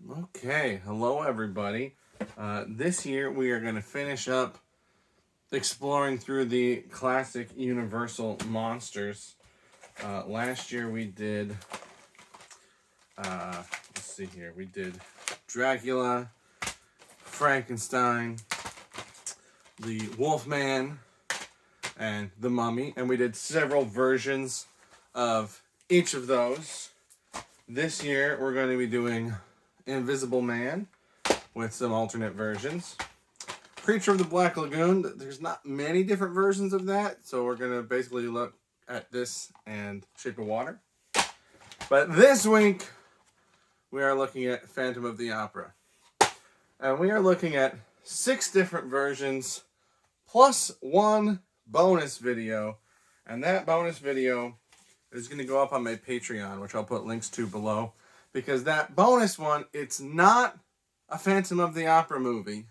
Okay, hello everybody. This year we are going to finish up exploring through the classic Universal monsters. Last year we did, let's see here, we did Dracula, Frankenstein, the Wolfman, and the Mummy, and we did several versions of each of those. This year we're going to be doing Invisible Man with some alternate versions. Creature of the Black Lagoon, there's not many different versions of that, so we're going to basically look at this and Shape of Water. But this week, we are looking at Phantom of the Opera. And we are looking at 6 different versions, plus one bonus video. And that bonus video is going to go up on my Patreon, which I'll put links to below. Because that bonus one, it's not a Phantom of the Opera movie.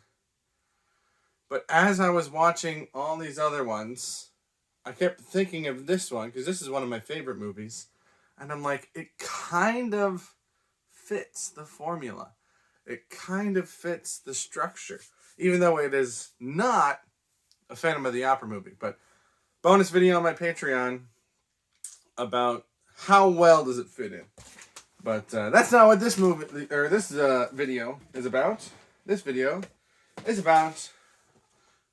But as I was watching all these other ones, I kept thinking of this one, because this is one of my favorite movies. And I'm like, it kind of fits the formula. It kind of fits the structure. Even though it is not a Phantom of the Opera movie. But bonus video on my Patreon about how well does it fit in. But that's not what this movie or this video is about. This video is about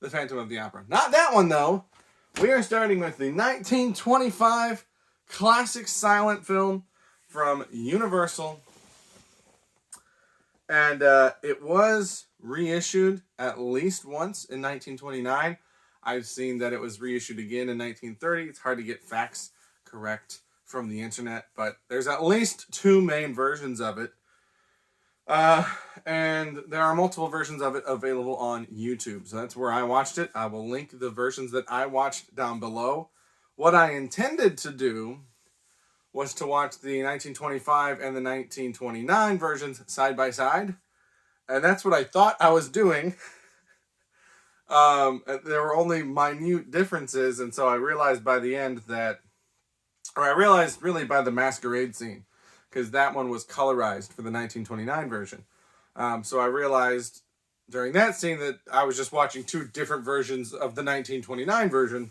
the Phantom of the Opera. Not that one though. We are starting with the 1925 classic silent film from Universal, and it was reissued at least once in 1929. I've seen that it was reissued again in 1930. It's hard to get facts correct from the internet, but there's at least 2 main versions of it. And there are multiple versions of it available on YouTube. So that's where I watched it. I will link the versions that I watched down below. What I intended to do was to watch the 1925 and the 1929 versions side by side. And that's what I thought I was doing. There were only minute differences, and so I realized by the end that, or I realized really by the masquerade scene, because that one was colorized for the 1929 version. So I realized during that scene that I was just watching 2 different versions of the 1929 version.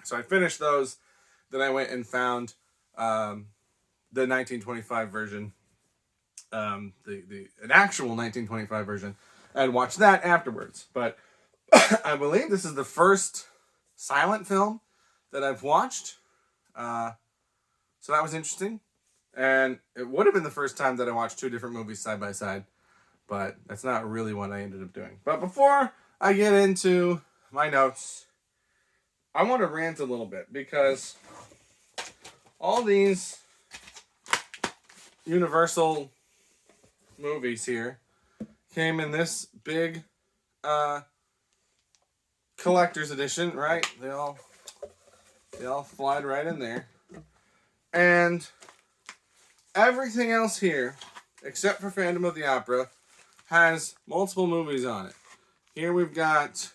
So I finished those. Then I went and found the 1925 version, an actual 1925 version, and watched that afterwards. But I believe this is the first silent film that I've watched. So that was interesting. And it would have been the first time that I watched 2 different movies side by side. But that's not really what I ended up doing. But before I get into my notes, I want to rant a little bit. Because all these Universal movies here came in this big collector's edition, right? They all slide right in there. And everything else here, except for Phantom of the Opera, has multiple movies on it. Here we've got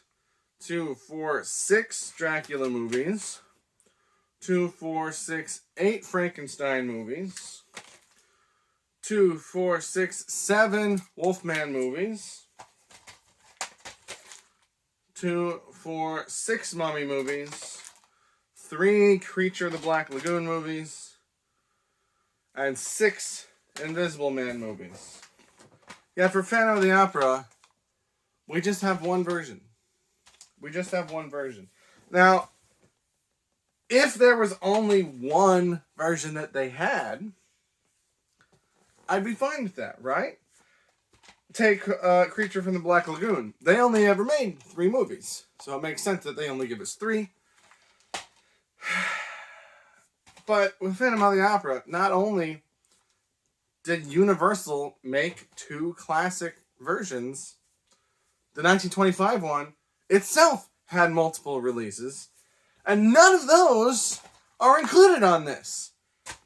2, 4, 6 Dracula movies, 2, 4, 6, 8 Frankenstein movies, 2, 4, 6, 7 Wolfman movies, 2, 4, 6 Mummy movies, 3 Creature of the Black Lagoon movies, and 6 Invisible Man movies. Yeah, for Phantom of the Opera, we just have one version. Now, if there was only one version that they had, I'd be fine with that, right? Take Creature from the Black Lagoon. They only ever made 3 movies, so it makes sense that they only give us 3. But with Phantom of the Opera, not only did Universal make 2 classic versions, the 1925 one itself had multiple releases, and none of those are included on this,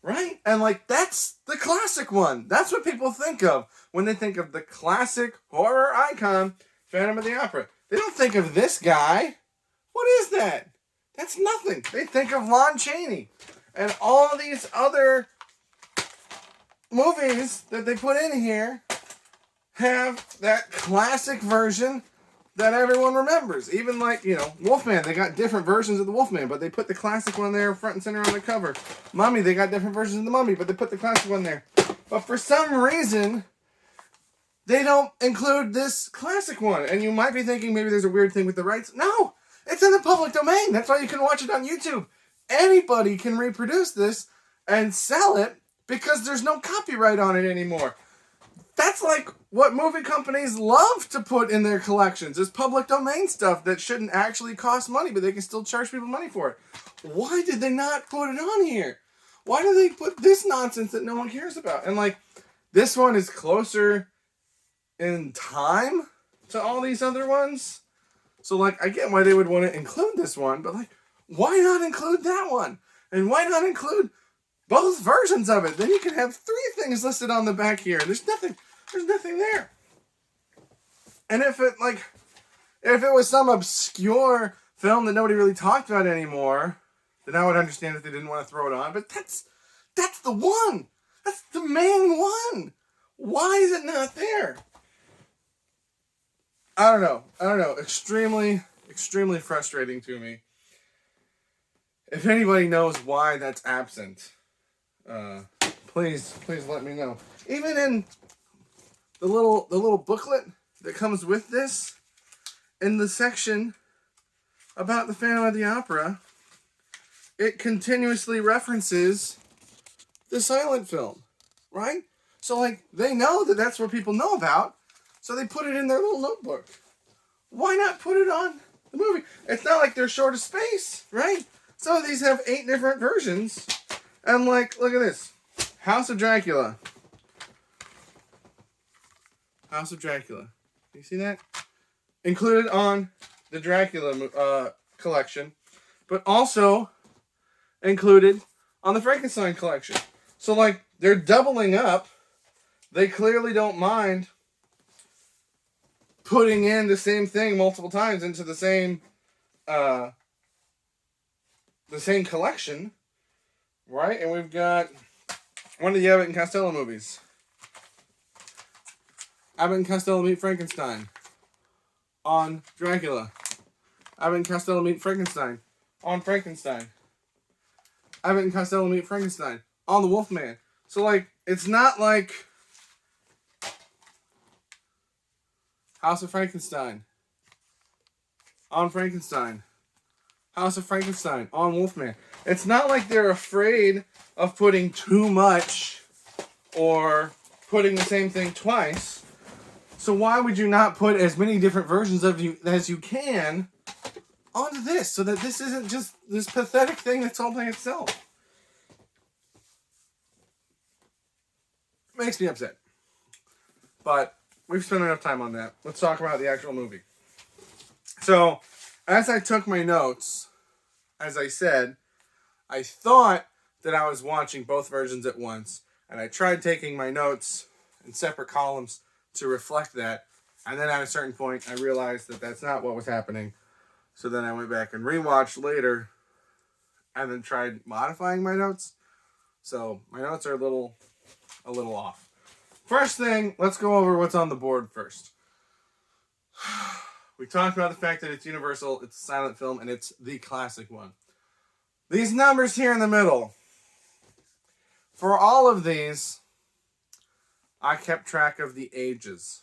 right? And that's the classic one. That's what people think of when they think of the classic horror icon, Phantom of the Opera. They don't think of this guy. What is that? That's nothing. They think of Lon Chaney. And all these other movies that they put in here have that classic version that everyone remembers. Even like, you know, Wolfman, they got different versions of the Wolfman, but they put the classic one there front and center on the cover. Mummy, they got different versions of the Mummy, but they put the classic one there. But for some reason, they don't include this classic one. And you might be thinking maybe there's a weird thing with the rights. No, it's in the public domain. That's why you can watch it on YouTube. Anybody can reproduce this and sell it because there's no copyright on it anymore. That's like what movie companies love to put in their collections, is public domain stuff that shouldn't actually cost money, but they can still charge people money for it. Why did they not put it on here? Why do they put this nonsense that no one cares about? And like, this one is closer in time to all these other ones. So like, I get why they would want to include this one, but like, why not include that one? And why not include both versions of it? Then you can have 3 things listed on the back here. There's nothing there. And if it was some obscure film that nobody really talked about anymore, then I would understand if they didn't want to throw it on. But that's the one. That's the main one. Why is it not there? I don't know. Extremely, extremely frustrating to me. If anybody knows why that's absent, please let me know. Even in the little booklet that comes with this, in the section about the Phantom of the Opera, it continuously references the silent film, right? So like, they know that that's what people know about, so they put it in their little notebook. Why not put it on the movie? It's not like they're short of space, right? Some of these have 8 different versions. And like, look at this. House of Dracula. House of Dracula. You see that? Included on the Dracula collection, but also included on the Frankenstein collection. So like, they're doubling up. They clearly don't mind putting in the same thing multiple times into the same collection, right? And we've got one of the Abbott and Costello movies. Abbott and Costello Meet Frankenstein on Dracula. Abbott and Costello Meet Frankenstein on Frankenstein. Abbott and Costello Meet Frankenstein on the Wolfman. So like, it's not like House of Frankenstein on Frankenstein. House of Frankenstein on Wolfman. It's not like they're afraid of putting too much or putting the same thing twice. So why would you not put as many different versions of you as you can onto this, so that this isn't just this pathetic thing that's all by itself? It makes me upset. But we've spent enough time on that. Let's talk about the actual movie. So, as I took my notes, as I said, I thought that I was watching both versions at once, and I tried taking my notes in separate columns to reflect that, and then at a certain point, I realized that that's not what was happening. So then I went back and rewatched later, and then tried modifying my notes. So my notes are a little off. First thing, let's go over what's on the board first. We talked about the fact that it's Universal, it's a silent film, and it's the classic one. These numbers here in the middle. For all of these, I kept track of the ages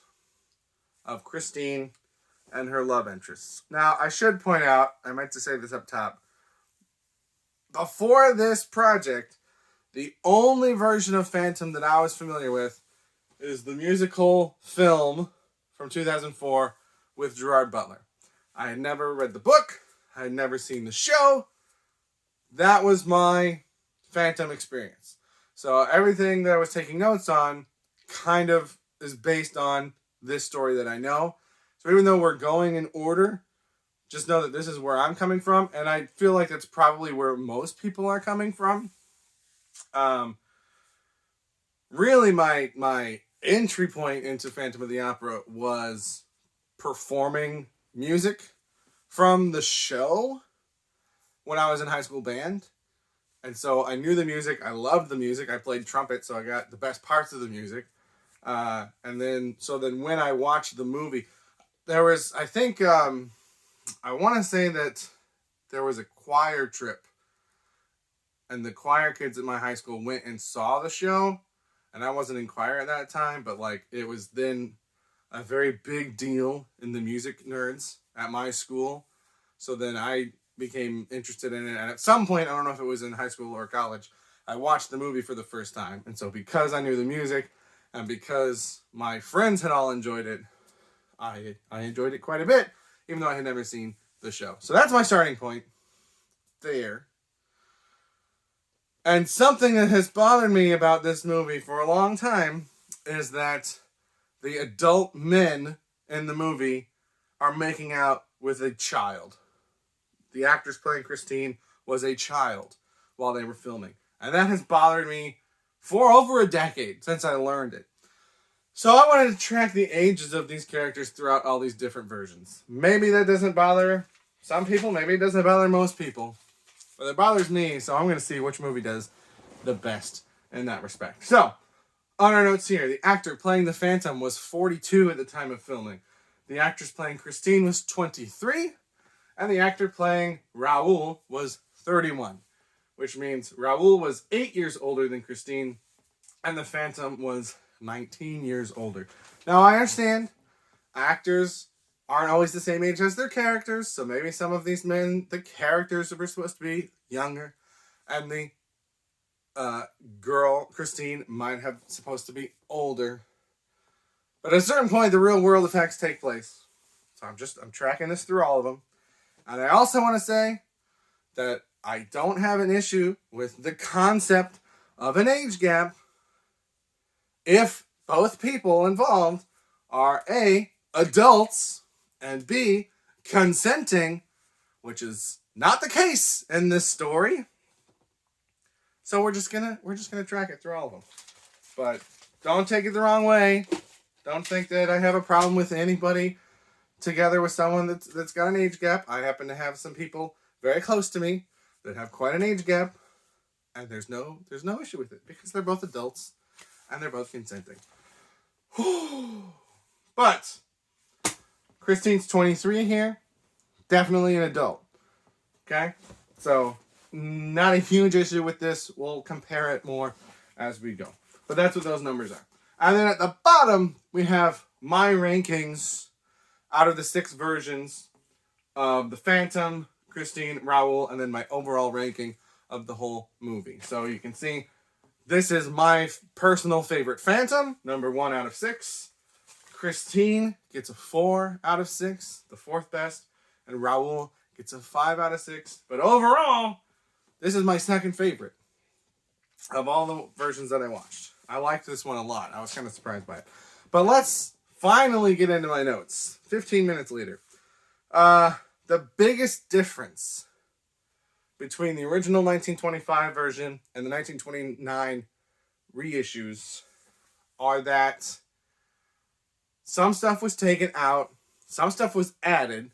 of Christine and her love interests. Now, I should point out, I meant to say this up top, before this project, the only version of Phantom that I was familiar with is the musical film from 2004 with Gerard Butler. I had never read the book. I had never seen the show. That was my Phantom experience. So everything that I was taking notes on kind of is based on this story that I know. So even though we're going in order, just know that this is where I'm coming from, and I feel like that's probably where most people are coming from. Really, my entry point into Phantom of the Opera was performing music from the show when I was in high school band. And so I knew the music. I loved the music. I played trumpet, so I got the best parts of the music. And then when I watched the movie, there was, I think, I want to say that there was a choir trip, and the choir kids at my high school went and saw the show, and I wasn't in choir at that time, but like it was then a very big deal in the music nerds at my school. So then I became interested in it, and at some point, I don't know if it was in high school or college, I watched the movie for the first time. And so because I knew the music, and because my friends had all enjoyed it, I enjoyed it quite a bit, even though I had never seen the show. So that's my starting point there. And something that has bothered me about this movie for a long time is that the adult men in the movie are making out with a child. The actress playing Christine was a child while they were filming. And that has bothered me for over a decade since I learned it. So I wanted to track the ages of these characters throughout all these different versions. Maybe that doesn't bother some people, maybe it doesn't bother most people. But it bothers me, so I'm going to see which movie does the best in that respect. So, on our notes here, the actor playing the Phantom was 42 at the time of filming. The actress playing Christine was 23. And the actor playing Raoul was 31. Which means Raoul was 8 years older than Christine, and the Phantom was 19 years older. Now, I understand actors aren't always the same age as their characters, so maybe some of these men, the characters were supposed to be younger, and the girl, Christine, might have supposed to be older. But at a certain point, the real world effects take place. So I'm tracking this through all of them. And I also want to say that I don't have an issue with the concept of an age gap if both people involved are A, adults, and B, consenting, which is not the case in this story. So we're just gonna track it through all of them. But don't take it the wrong way. Don't think that I have a problem with anybody together with someone that's got an age gap. I happen to have some people very close to me that have quite an age gap, and there's no issue with it because they're both adults and they're both consenting. But Christine's 23 here, definitely an adult. Okay? So not a huge issue with this. We'll compare it more as we go. But that's what those numbers are. And then at the bottom, we have my rankings out of the 6 versions of the Phantom, Christine, Raoul, and then my overall ranking of the whole movie. So you can see this is my personal favorite Phantom, number 1 out of 6. Christine gets a 4 out of 6, the 4th best. And Raoul gets a 5 out of 6. But overall, this is my second favorite of all the versions that I watched. I liked this one a lot. I was kind of surprised by it. But let's finally get into my notes. 15 minutes later. The biggest difference between the original 1925 version and the 1929 reissues are that some stuff was taken out, some stuff was added,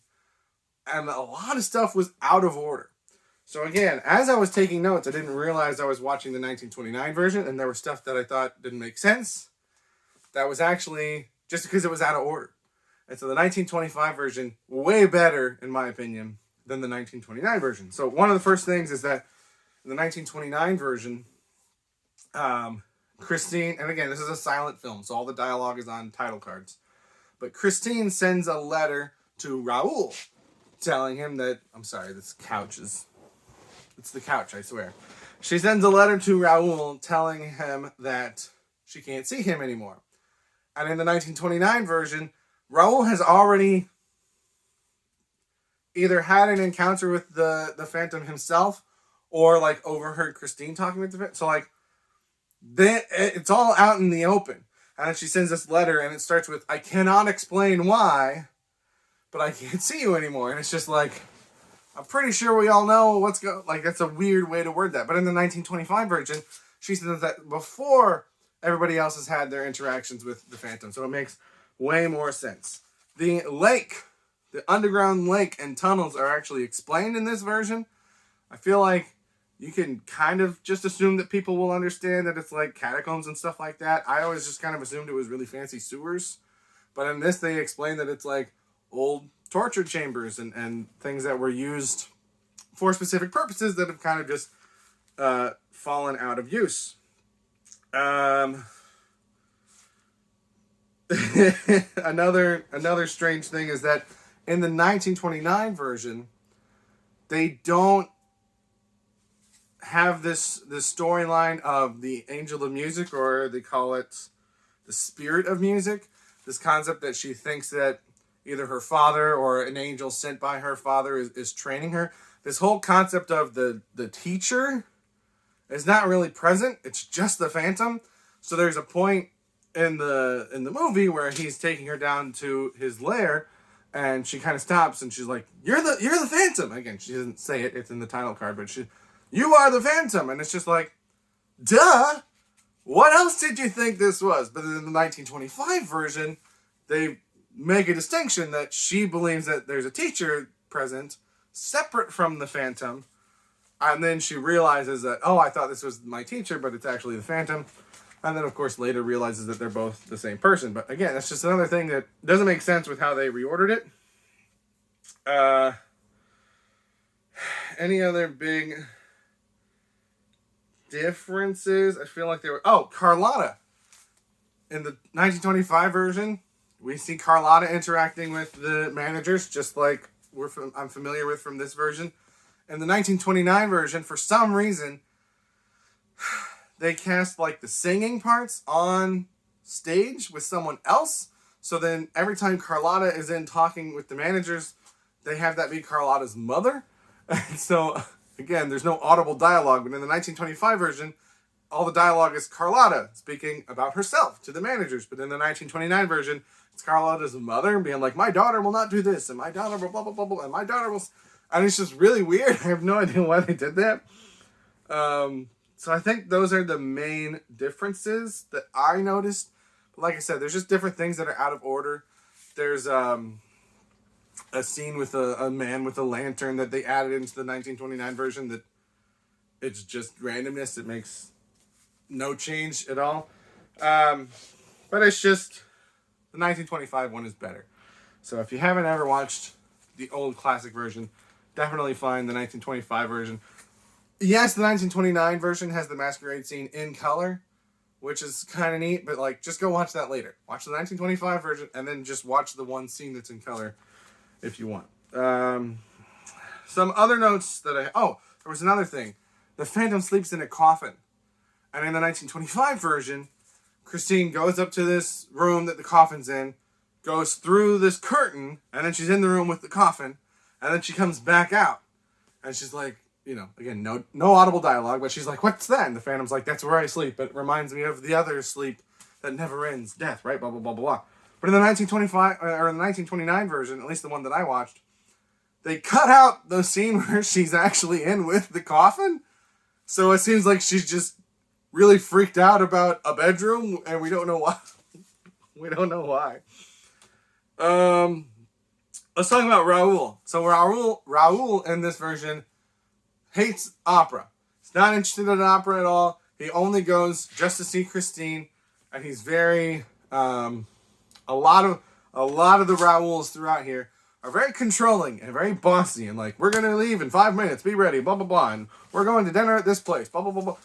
and a lot of stuff was out of order. So again, as I was taking notes, I didn't realize I was watching the 1929 version, and there was stuff that I thought didn't make sense. That was actually just because it was out of order. And so the 1925 version, way better, in my opinion, than the 1929 version. So one of the first things is that in the 1929 version, Christine, and again, this is a silent film, so all the dialogue is on title cards. But Christine sends a letter to Raoul telling him that, I'm sorry, this couch is, it's the couch, I swear. She sends a letter to Raoul telling him that she can't see him anymore. And in the 1929 version, Raoul has already either had an encounter with the Phantom himself or, like, overheard Christine talking with the Phantom. So, like, it's all out in the open. And then she sends this letter, and it starts with, I cannot explain why, but I can't see you anymore. And it's just like, I'm pretty sure we all know what's going on. Like, that's a weird way to word that. But in the 1925 version, she says that before everybody else has had their interactions with the Phantom. So it makes way more sense. The lake, the underground lake and tunnels are actually explained in this version. I feel like you can kind of just assume that people will understand that it's like catacombs and stuff like that. I always just kind of assumed it was really fancy sewers. But in this, they explain that it's like old torture chambers and things that were used for specific purposes that have kind of just fallen out of use. Another strange thing is that in the 1929 version, they don't have this storyline of the angel of music, or they call it the spirit of music. This concept that she thinks that either her father or an angel sent by her father is training her. This whole concept of the teacher is not really present. It's just the Phantom. So there's a point in the movie where he's taking her down to his lair, and she kind of stops and she's like, "You're the Phantom." Again, she doesn't say it. It's in the title card, but "You are the Phantom," and it's just like, duh. What else did you think this was? But in the 1925 version, they make a distinction that she believes that there's a teacher present, separate from the Phantom, and then she realizes that, oh, I thought this was my teacher, but it's actually the Phantom. And then, of course, later realizes that they're both the same person. But again, that's just another thing that doesn't make sense with how they reordered it. Any other big differences? I feel like they were... Oh, Carlotta. In the 1925 version, we see Carlotta interacting with the managers, just like I'm familiar with from this version. In the 1929 version, for some reason, they cast like the singing parts on stage with someone else. So then every time Carlotta is in talking with the managers, they have that be Carlotta's mother. And so, again, there's no audible dialogue. But in the 1925 version, all the dialogue is Carlotta speaking about herself to the managers. But in the 1929 version, it's Carlotta's mother being like, "My daughter will not do this, and my daughter will blah, blah, blah, blah, and my daughter will..." And it's just really weird. I have no idea why they did that. So I think those are the main differences that I noticed. But like I said, there's just different things that are out of order. There's a scene with a man with a lantern that they added into the 1929 version that it's just randomness. It makes no change at all. But it's just the 1925 one is better. So if you haven't ever watched the old classic version, definitely find the 1925 version. Yes, the 1929 version has the masquerade scene in color, which is kind of neat, but like, just go watch that later. Watch the 1925 version, and then just watch the one scene that's in color if you want. Some other notes that there was another thing. The Phantom sleeps in a coffin. And in the 1925 version, Christine goes up to this room that the coffin's in, goes through this curtain, and then she's in the room with the coffin, and then she comes back out. And she's like, again, no audible dialogue, but she's like, "What's that?" And the Phantom's like, "That's where I sleep. It reminds me of the other sleep that never ends, death," right? Blah, blah, blah, blah, blah. But in the 1925, or in the 1929 version, at least the one that I watched, they cut out the scene where she's actually in with the coffin. So it seems like she's just really freaked out about a bedroom, and we don't know why. We don't know why. Let's talk about Raoul. So Raoul in this version hates opera. He's not interested in opera at all. He only goes just to see Christine, and he's very a lot of the Raouls throughout here are very controlling and very bossy, and like, "We're gonna leave in 5 minutes, be ready, blah blah blah, and we're going to dinner at this place, blah blah blah blah."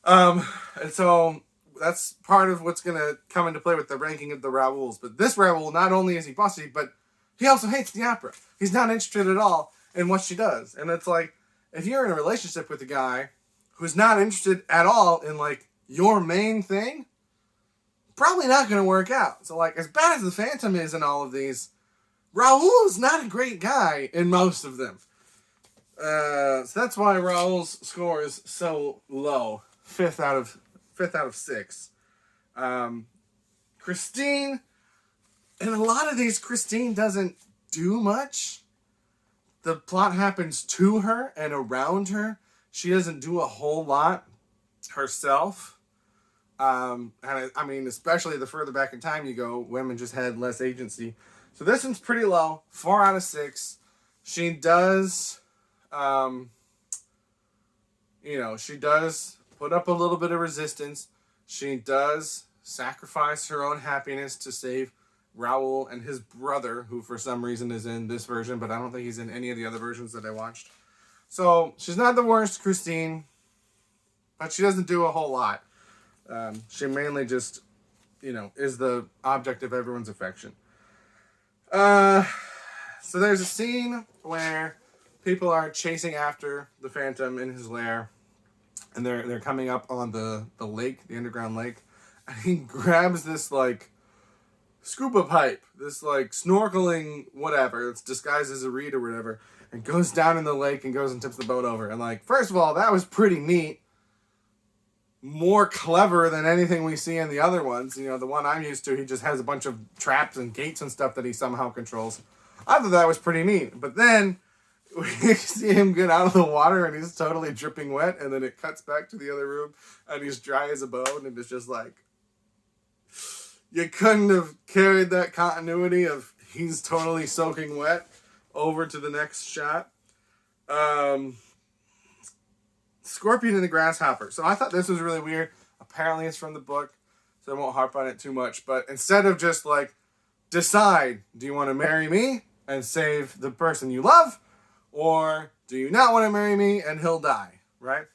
And so that's part of what's gonna come into play with the ranking of the Raouls. But this Raoul, not only is he bossy, but he also hates the opera. He's not interested at all in what she does. And it's like, if you're in a relationship with a guy who's not interested at all in like your main thing, probably not going to work out. So like, as bad as the Phantom is in all of these, Raoul is not a great guy in most of them. So that's why Raoul's score is so low, fifth out of 6. Christine, in a lot of these, Christine doesn't do much. The plot happens to her and around her. She doesn't do a whole lot herself. And I mean, especially the further back in time you go, women just had less agency. So this one's pretty low, 4 out of 6. She does she does put up a little bit of resistance. She does sacrifice her own happiness to save Raoul and his brother, who for some reason is in this version, but I don't think he's in any of the other versions that I watched. So she's not the worst, Christine, but she doesn't do a whole lot. She mainly just, is the object of everyone's affection. So there's a scene where people are chasing after the Phantom in his lair, and they're coming up on the lake, the underground lake, and he grabs this scuba pipe, this snorkeling whatever, it's disguised as a reed or whatever, and goes down in the lake and goes and tips the boat over. And first of all, that was pretty neat. More clever than anything we see in the other ones. The one I'm used to, he just has a bunch of traps and gates and stuff that he somehow controls. I thought that was pretty neat. But then we see him get out of the water and he's totally dripping wet, and then it cuts back to the other room and he's dry as a bone, and it's just you couldn't have carried that continuity of he's totally soaking wet over to the next shot. Scorpion and the Grasshopper. So I thought this was really weird. Apparently it's from the book, so I won't harp on it too much. But instead of just decide, do you want to marry me and save the person you love? Or do you not want to marry me and he'll die, right?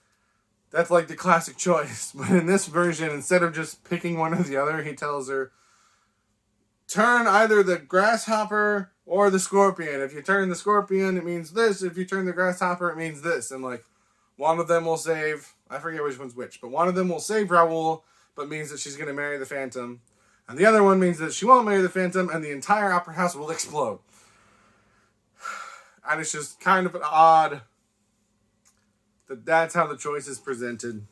That's the classic choice. But in this version, instead of just picking one or the other, he tells her, turn either the grasshopper or the scorpion. If you turn the scorpion, it means this. If you turn the grasshopper, it means this. And one of them will save, I forget which one's which, but one of them will save Raoul, but means that she's going to marry the Phantom. And the other one means that she won't marry the Phantom and the entire opera house will explode. And it's just kind of an odd that's how the choice is presented.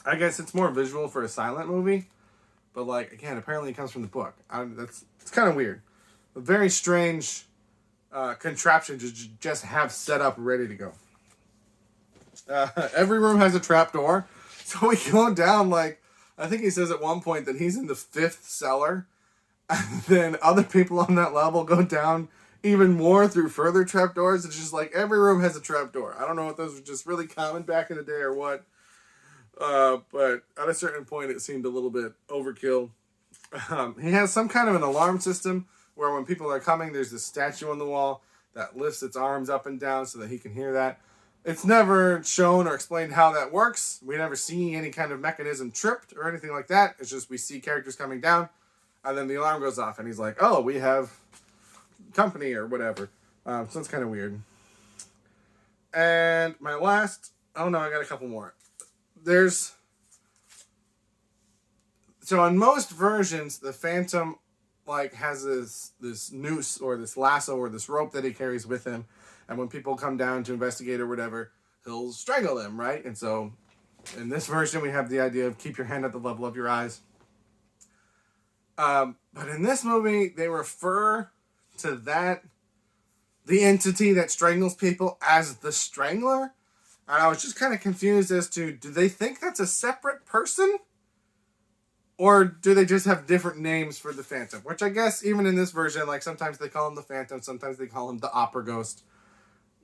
I guess it's more visual for a silent movie, but again, apparently it comes from the book. It's kind of weird. A very strange contraption to just have set up ready to go. Every room has a trapdoor, so we go down I think he says at one point that he's in the 5th cellar, and then other people on that level go down even more through further trapdoors. It's just every room has a trapdoor. I don't know if those were just really common back in the day or what, but at a certain point it seemed a little bit overkill. He has some kind of an alarm system where when people are coming, there's this statue on the wall that lifts its arms up and down so that he can hear that. It's never shown or explained how that works. We never see any kind of mechanism tripped or anything like that. It's just we see characters coming down, and then the alarm goes off, and he's like, oh, we have company or whatever. So it's kind of weird. And my last... Oh, no, I got a couple more. So in most versions, the Phantom has this noose or this lasso or this rope that he carries with him, and when people come down to investigate or whatever, he'll strangle them, right? And so in this version, we have the idea of keep your hand at the level of your eyes. But in this movie, they refer to the entity that strangles people as the Strangler. And I was just kind of confused as to, do they think that's a separate person? Or do they just have different names for the Phantom? Which I guess even in this version, sometimes they call him the Phantom, sometimes they call him the Opera Ghost.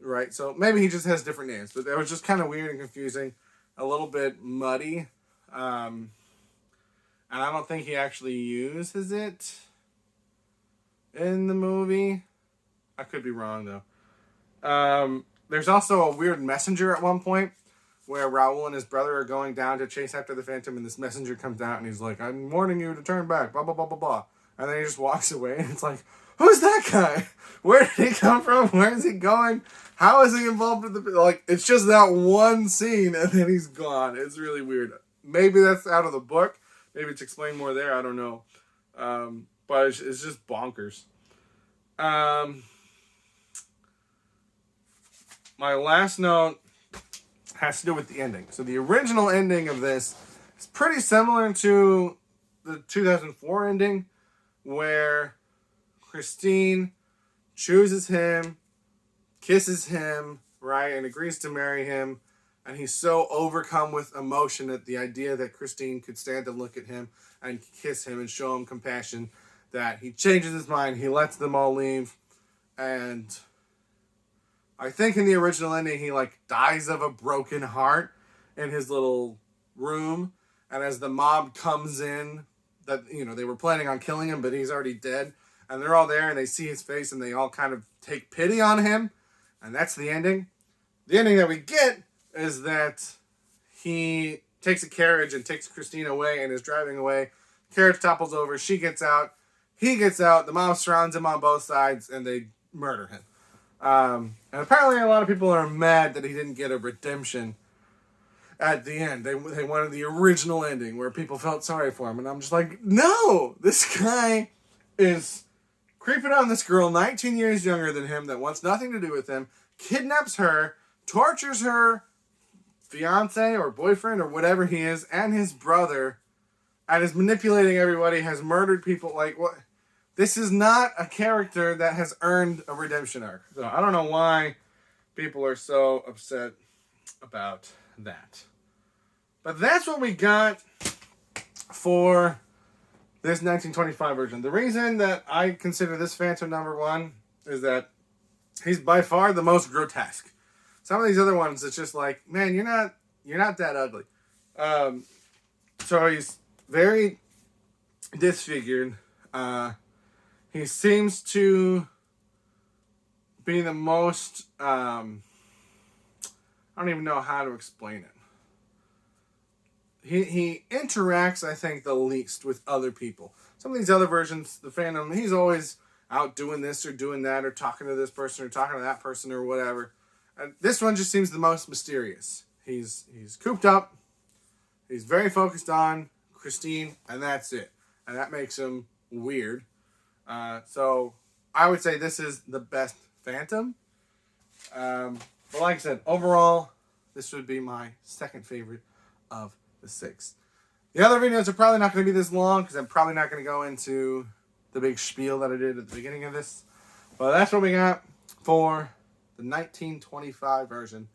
Right? So maybe he just has different names. But it was just kind of weird and confusing. A little bit muddy. And I don't think he actually uses it in the movie. I could be wrong, though. There's also a weird messenger at one point where Raoul and his brother are going down to chase after the Phantom, and this messenger comes out and he's like, I'm warning you to turn back, blah, blah, blah, blah, blah. And then he just walks away, and it's who's that guy? Where did he come from? Where is he going? How is he involved with the... it's just that one scene, and then he's gone. It's really weird. Maybe that's out of the book. Maybe it's explained more there. I don't know. But it's just bonkers. My last note has to do with the ending. So the original ending of this is pretty similar to the 2004 ending, where Christine chooses him, kisses him, right, and agrees to marry him, and he's so overcome with emotion at the idea that Christine could stand and look at him and kiss him and show him compassion that he changes his mind, he lets them all leave, and I think in the original ending he dies of a broken heart, in his little room, and as the mob comes in, that they were planning on killing him, but he's already dead, and they're all there and they see his face and they all kind of take pity on him, and that's the ending. The ending that we get is that he takes a carriage and takes Christine away and is driving away. Carriage topples over. She gets out. He gets out. The mob surrounds him on both sides and they murder him. And apparently a lot of people are mad that he didn't get a redemption at the end. They wanted the original ending where people felt sorry for him. And I'm just like, no! This guy is creeping on this girl 19 years younger than him that wants nothing to do with him, kidnaps her, tortures her fiance or boyfriend or whatever he is, and his brother, and is manipulating everybody, has murdered people. Like, what? This is not a character that has earned a redemption arc. So I don't know why people are so upset about that. But that's what we got for this 1925 version. The reason that I consider this Phantom #1 is that he's by far the most grotesque. Some of these other ones, it's just like, man, you're not that ugly. So he's very disfigured. He seems to be the most, I don't even know how to explain it. He interacts, I think, the least with other people. Some of these other versions, the Phantom, he's always out doing this or doing that or talking to this person or talking to that person or whatever. And this one just seems the most mysterious. He's cooped up. He's very focused on Christine, and that's it. And that makes him weird. So I would say this is the best Phantom. But like I said, overall, this would be my second favorite of the 6. The other videos are probably not going to be this long because I'm probably not going to go into the big spiel that I did at the beginning of this. But that's what we got for the 1925 version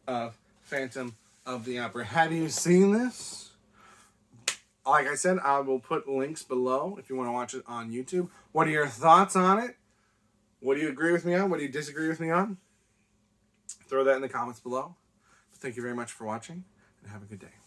of Phantom of the Opera. Have you seen this? Like I said, I will put links below if you want to watch it on YouTube. What are your thoughts on it? What do you agree with me on? What do you disagree with me on? Throw that in the comments below. Thank you very much for watching, and have a good day.